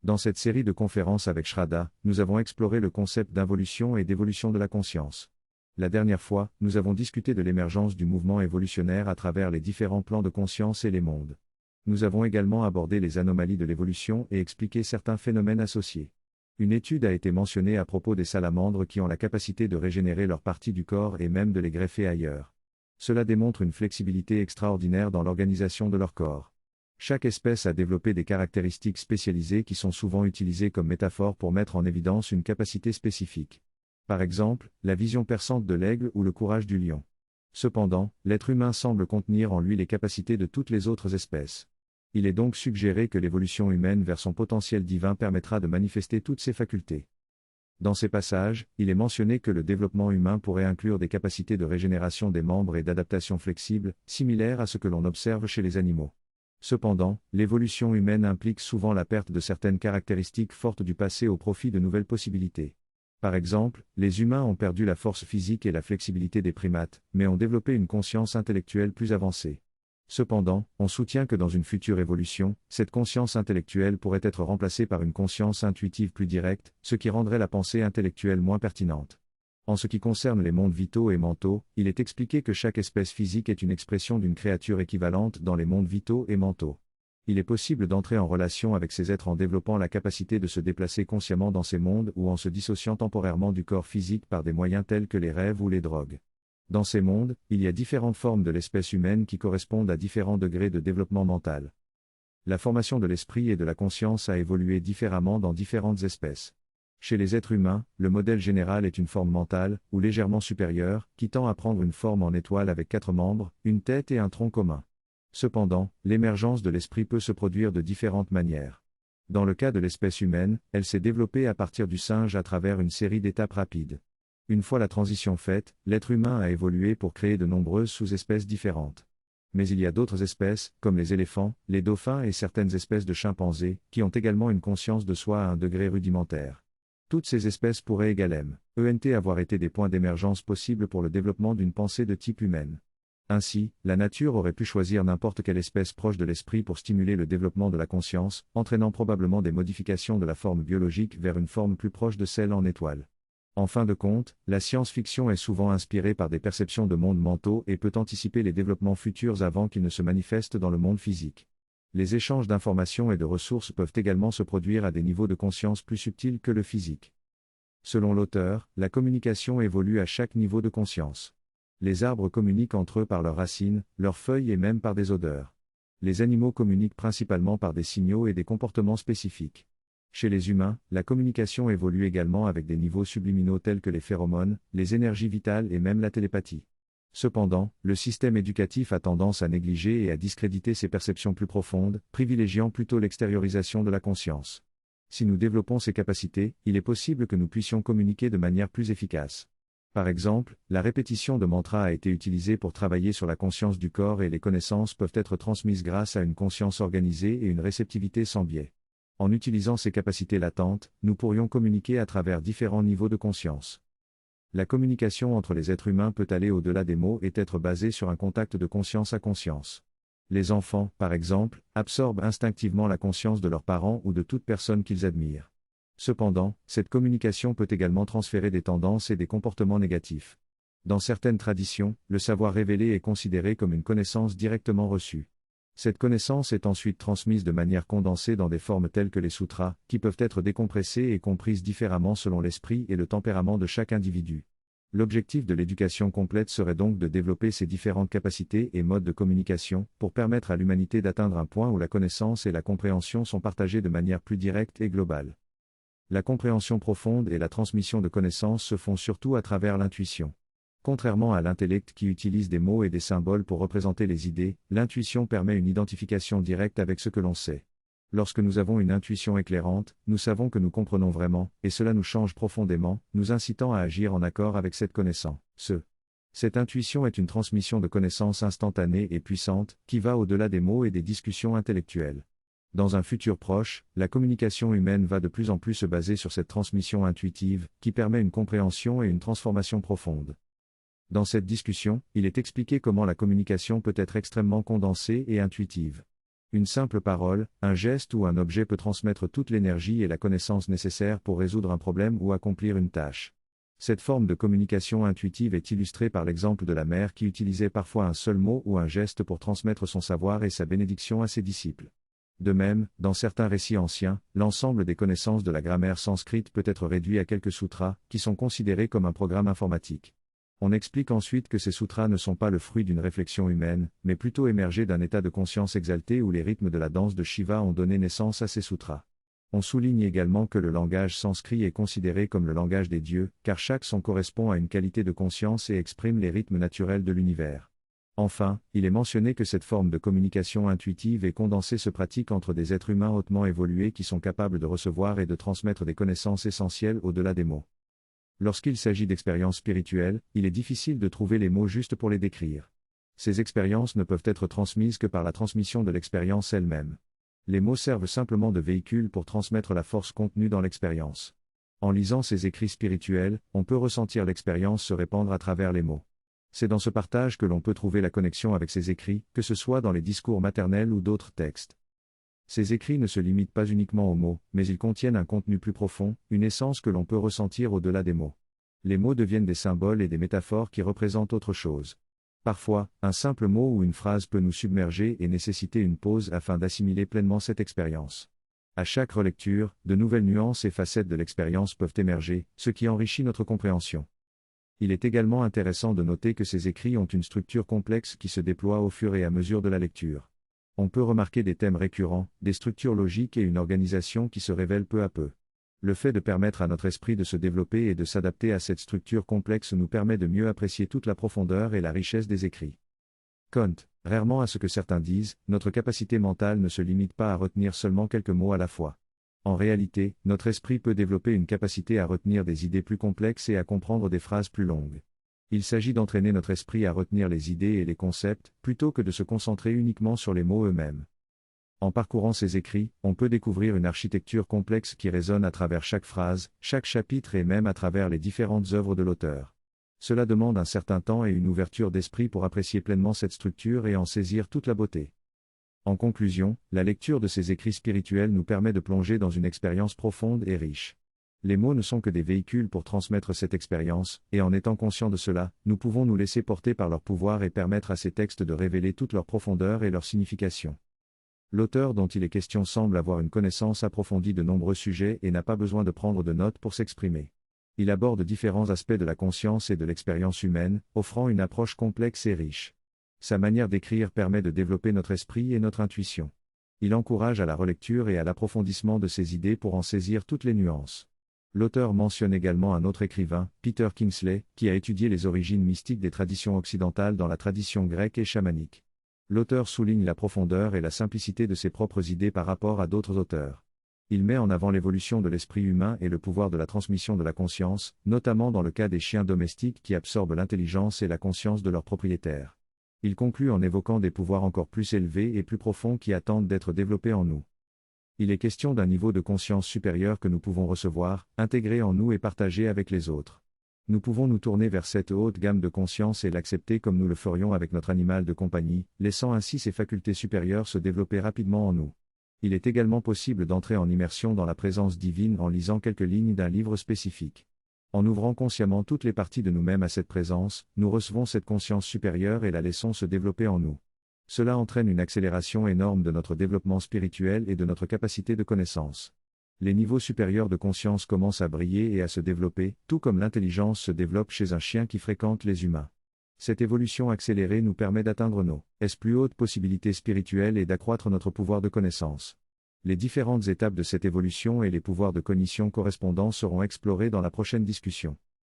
Dans cette série de conférences avec Shraddha, nous avons exploré le concept d'involution et d'évolution de la conscience. La dernière fois, nous avons discuté de l'émergence du mouvement évolutionnaire à travers les différents plans de conscience et les mondes. Nous avons également abordé les anomalies de l'évolution et expliqué certains phénomènes associés. Une étude a été mentionnée à propos des salamandres qui ont la capacité de régénérer leurs parties du corps et même de les greffer ailleurs. Cela démontre une flexibilité extraordinaire dans l'organisation de leur corps. Chaque espèce a développé des caractéristiques spécialisées qui sont souvent utilisées comme métaphore pour mettre en évidence une capacité spécifique. Par exemple, la vision perçante de l'aigle ou le courage du lion. Cependant, l'être humain semble contenir en lui les capacités de toutes les autres espèces. Il est donc suggéré que l'évolution humaine vers son potentiel divin permettra de manifester toutes ses facultés. Dans ces passages, il est mentionné que le développement humain pourrait inclure des capacités de régénération des membres et d'adaptation flexibles, similaires à ce que l'on observe chez les animaux. Cependant, l'évolution humaine implique souvent la perte de certaines caractéristiques fortes du passé au profit de nouvelles possibilités. Par exemple, les humains ont perdu la force physique et la flexibilité des primates, mais ont développé une conscience intellectuelle plus avancée. Cependant, on soutient que dans une future évolution, cette conscience intellectuelle pourrait être remplacée par une conscience intuitive plus directe, ce qui rendrait la pensée intellectuelle moins pertinente. En ce qui concerne les mondes vitaux et mentaux, il est expliqué que chaque espèce physique est une expression d'une créature équivalente dans les mondes vitaux et mentaux. Il est possible d'entrer en relation avec ces êtres en développant la capacité de se déplacer consciemment dans ces mondes ou en se dissociant temporairement du corps physique par des moyens tels que les rêves ou les drogues. Dans ces mondes, il y a différentes formes de l'espèce humaine qui correspondent à différents degrés de développement mental. La formation de l'esprit et de la conscience a évolué différemment dans différentes espèces. Chez les êtres humains, le modèle général est une forme mentale, ou légèrement supérieure, qui tend à prendre une forme en étoile avec 4 membres, une tête et un tronc commun. Cependant, l'émergence de l'esprit peut se produire de différentes manières. Dans le cas de l'espèce humaine, elle s'est développée à partir du singe à travers une série d'étapes rapides. Une fois la transition faite, l'être humain a évolué pour créer de nombreuses sous-espèces différentes. Mais il y a d'autres espèces, comme les éléphants, les dauphins et certaines espèces de chimpanzés, qui ont également une conscience de soi à un degré rudimentaire. Toutes ces espèces pourraient également avoir été des points d'émergence possibles pour le développement d'une pensée de type humaine. Ainsi, la nature aurait pu choisir n'importe quelle espèce proche de l'esprit pour stimuler le développement de la conscience, entraînant probablement des modifications de la forme biologique vers une forme plus proche de celle en étoile. En fin de compte, la science-fiction est souvent inspirée par des perceptions de mondes mentaux et peut anticiper les développements futurs avant qu'ils ne se manifestent dans le monde physique. Les échanges d'informations et de ressources peuvent également se produire à des niveaux de conscience plus subtils que le physique. Selon l'auteur, la communication évolue à chaque niveau de conscience. Les arbres communiquent entre eux par leurs racines, leurs feuilles et même par des odeurs. Les animaux communiquent principalement par des signaux et des comportements spécifiques. Chez les humains, la communication évolue également avec des niveaux subliminaux tels que les phéromones, les énergies vitales et même la télépathie. Cependant, le système éducatif a tendance à négliger et à discréditer ces perceptions plus profondes, privilégiant plutôt l'extériorisation de la conscience. Si nous développons ces capacités, il est possible que nous puissions communiquer de manière plus efficace. Par exemple, la répétition de mantras a été utilisée pour travailler sur la conscience du corps et les connaissances peuvent être transmises grâce à une conscience organisée et une réceptivité sans biais. En utilisant ces capacités latentes, nous pourrions communiquer à travers différents niveaux de conscience. La communication entre les êtres humains peut aller au-delà des mots et être basée sur un contact de conscience à conscience. Les enfants, par exemple, absorbent instinctivement la conscience de leurs parents ou de toute personne qu'ils admirent. Cependant, cette communication peut également transférer des tendances et des comportements négatifs. Dans certaines traditions, le savoir révélé est considéré comme une connaissance directement reçue. Cette connaissance est ensuite transmise de manière condensée dans des formes telles que les sutras, qui peuvent être décompressées et comprises différemment selon l'esprit et le tempérament de chaque individu. L'objectif de l'éducation complète serait donc de développer ces différentes capacités et modes de communication, pour permettre à l'humanité d'atteindre un point où la connaissance et la compréhension sont partagées de manière plus directe et globale. La compréhension profonde et la transmission de connaissances se font surtout à travers l'intuition. Contrairement à l'intellect qui utilise des mots et des symboles pour représenter les idées, l'intuition permet une identification directe avec ce que l'on sait. Lorsque nous avons une intuition éclairante, nous savons que nous comprenons vraiment, et cela nous change profondément, nous incitant à agir en accord avec cette connaissance. Cette intuition est une transmission de connaissances instantanée et puissante, qui va au-delà des mots et des discussions intellectuelles. Dans un futur proche, la communication humaine va de plus en plus se baser sur cette transmission intuitive, qui permet une compréhension et une transformation profonde. Dans cette discussion, il est expliqué comment la communication peut être extrêmement condensée et intuitive. Une simple parole, un geste ou un objet peut transmettre toute l'énergie et la connaissance nécessaires pour résoudre un problème ou accomplir une tâche. Cette forme de communication intuitive est illustrée par l'exemple de la mère qui utilisait parfois un seul mot ou un geste pour transmettre son savoir et sa bénédiction à ses disciples. De même, dans certains récits anciens, l'ensemble des connaissances de la grammaire sanskrite peut être réduit à quelques sutras, qui sont considérés comme un programme informatique. On explique ensuite que ces sutras ne sont pas le fruit d'une réflexion humaine, mais plutôt émergés d'un état de conscience exalté où les rythmes de la danse de Shiva ont donné naissance à ces sutras. On souligne également que le langage sanskrit est considéré comme le langage des dieux, car chaque son correspond à une qualité de conscience et exprime les rythmes naturels de l'univers. Enfin, il est mentionné que cette forme de communication intuitive et condensée se pratique entre des êtres humains hautement évolués qui sont capables de recevoir et de transmettre des connaissances essentielles au-delà des mots. Lorsqu'il s'agit d'expériences spirituelles, il est difficile de trouver les mots justes pour les décrire. Ces expériences ne peuvent être transmises que par la transmission de l'expérience elle-même. Les mots servent simplement de véhicule pour transmettre la force contenue dans l'expérience. En lisant ces écrits spirituels, on peut ressentir l'expérience se répandre à travers les mots. C'est dans ce partage que l'on peut trouver la connexion avec ces écrits, que ce soit dans les discours maternels ou d'autres textes. Ces écrits ne se limitent pas uniquement aux mots, mais ils contiennent un contenu plus profond, une essence que l'on peut ressentir au-delà des mots. Les mots deviennent des symboles et des métaphores qui représentent autre chose. Parfois, un simple mot ou une phrase peut nous submerger et nécessiter une pause afin d'assimiler pleinement cette expérience. À chaque relecture, de nouvelles nuances et facettes de l'expérience peuvent émerger, ce qui enrichit notre compréhension. Il est également intéressant de noter que ces écrits ont une structure complexe qui se déploie au fur et à mesure de la lecture. On peut remarquer des thèmes récurrents, des structures logiques et une organisation qui se révèlent peu à peu. Le fait de permettre à notre esprit de se développer et de s'adapter à cette structure complexe nous permet de mieux apprécier toute la profondeur et la richesse des écrits. Quant, rarement à ce que certains disent, notre capacité mentale ne se limite pas à retenir seulement quelques mots à la fois. En réalité, notre esprit peut développer une capacité à retenir des idées plus complexes et à comprendre des phrases plus longues. Il s'agit d'entraîner notre esprit à retenir les idées et les concepts, plutôt que de se concentrer uniquement sur les mots eux-mêmes. En parcourant ces écrits, on peut découvrir une architecture complexe qui résonne à travers chaque phrase, chaque chapitre et même à travers les différentes œuvres de l'auteur. Cela demande un certain temps et une ouverture d'esprit pour apprécier pleinement cette structure et en saisir toute la beauté. En conclusion, la lecture de ces écrits spirituels nous permet de plonger dans une expérience profonde et riche. Les mots ne sont que des véhicules pour transmettre cette expérience, et en étant conscients de cela, nous pouvons nous laisser porter par leur pouvoir et permettre à ces textes de révéler toute leur profondeur et leur signification. L'auteur dont il est question semble avoir une connaissance approfondie de nombreux sujets et n'a pas besoin de prendre de notes pour s'exprimer. Il aborde différents aspects de la conscience et de l'expérience humaine, offrant une approche complexe et riche. Sa manière d'écrire permet de développer notre esprit et notre intuition. Il encourage à la relecture et à l'approfondissement de ses idées pour en saisir toutes les nuances. L'auteur mentionne également un autre écrivain, Peter Kingsley, qui a étudié les origines mystiques des traditions occidentales dans la tradition grecque et chamanique. L'auteur souligne la profondeur et la simplicité de ses propres idées par rapport à d'autres auteurs. Il met en avant l'évolution de l'esprit humain et le pouvoir de la transmission de la conscience, notamment dans le cas des chiens domestiques qui absorbent l'intelligence et la conscience de leurs propriétaires. Il conclut en évoquant des pouvoirs encore plus élevés et plus profonds qui attendent d'être développés en nous. Il est question d'un niveau de conscience supérieur que nous pouvons recevoir, intégrer en nous et partager avec les autres. Nous pouvons nous tourner vers cette haute gamme de conscience et l'accepter comme nous le ferions avec notre animal de compagnie, laissant ainsi ses facultés supérieures se développer rapidement en nous. Il est également possible d'entrer en immersion dans la présence divine en lisant quelques lignes d'un livre spécifique. En ouvrant consciemment toutes les parties de nous-mêmes à cette présence, nous recevons cette conscience supérieure et la laissons se développer en nous. Cela entraîne une accélération énorme de notre développement spirituel et de notre capacité de connaissance. Les niveaux supérieurs de conscience commencent à briller et à se développer, tout comme l'intelligence se développe chez un chien qui fréquente les humains. Cette évolution accélérée nous permet d'atteindre nos plus hautes possibilités spirituelles et d'accroître notre pouvoir de connaissance. Les différentes étapes de cette évolution et les pouvoirs de cognition correspondants seront explorés dans la prochaine discussion.